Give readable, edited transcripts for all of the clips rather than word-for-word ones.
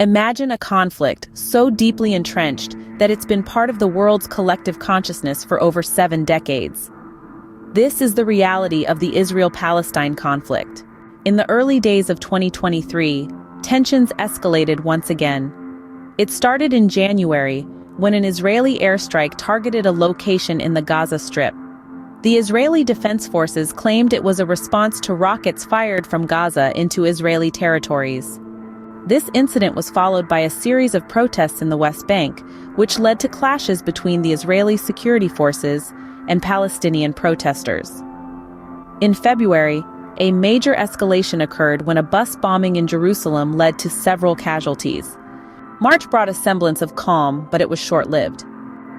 Imagine a conflict so deeply entrenched that it's been part of the world's collective consciousness for over 7 decades. This is the reality of the Israel-Palestine conflict. In the early days of 2023, tensions escalated once again. It started in January, when an Israeli airstrike targeted a location in the Gaza Strip. The Israeli Defense Forces claimed it was a response to rockets fired from Gaza into Israeli territories. This incident was followed by a series of protests in the West Bank, which led to clashes between the Israeli security forces and Palestinian protesters. In February, a major escalation occurred when a bus bombing in Jerusalem led to several casualties. March brought a semblance of calm, but it was short-lived.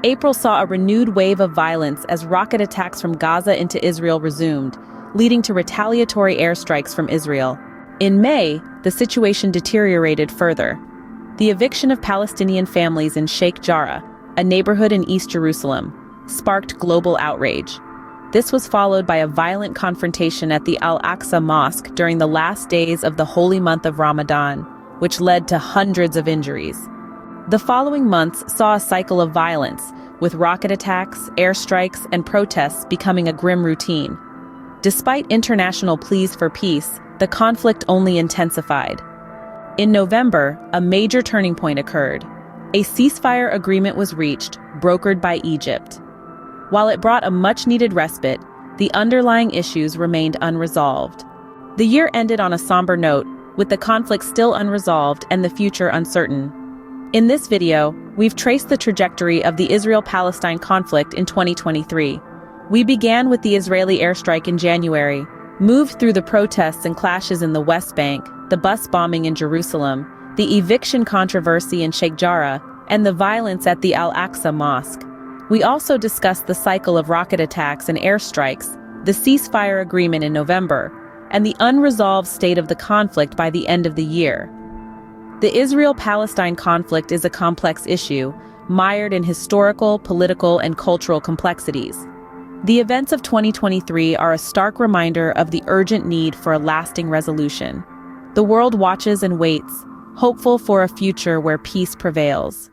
April saw a renewed wave of violence as rocket attacks from Gaza into Israel resumed, leading to retaliatory airstrikes from Israel. In May, the situation deteriorated further. The eviction of Palestinian families in Sheikh Jarrah, a neighborhood in East Jerusalem, sparked global outrage. This was followed by a violent confrontation at the Al-Aqsa Mosque during the last days of the holy month of Ramadan, which led to hundreds of injuries. The following months saw a cycle of violence, with rocket attacks, airstrikes, and protests becoming a grim routine. Despite international pleas for peace, the conflict only intensified. In November, a major turning point occurred. A ceasefire agreement was reached, brokered by Egypt. While it brought a much-needed respite, the underlying issues remained unresolved. The year ended on a somber note, with the conflict still unresolved and the future uncertain. In this video, we've traced the trajectory of the Israel-Palestine conflict in 2023. We began with the Israeli airstrike in January, moved through the protests and clashes in the West Bank, the bus bombing in Jerusalem, the eviction controversy in Sheikh Jarrah, and the violence at the Al-Aqsa Mosque. We also discussed the cycle of rocket attacks and airstrikes, the ceasefire agreement in November, and the unresolved state of the conflict by the end of the year. The Israel-Palestine conflict is a complex issue, mired in historical, political, and cultural complexities. The events of 2023 are a stark reminder of the urgent need for a lasting resolution. The world watches and waits, hopeful for a future where peace prevails.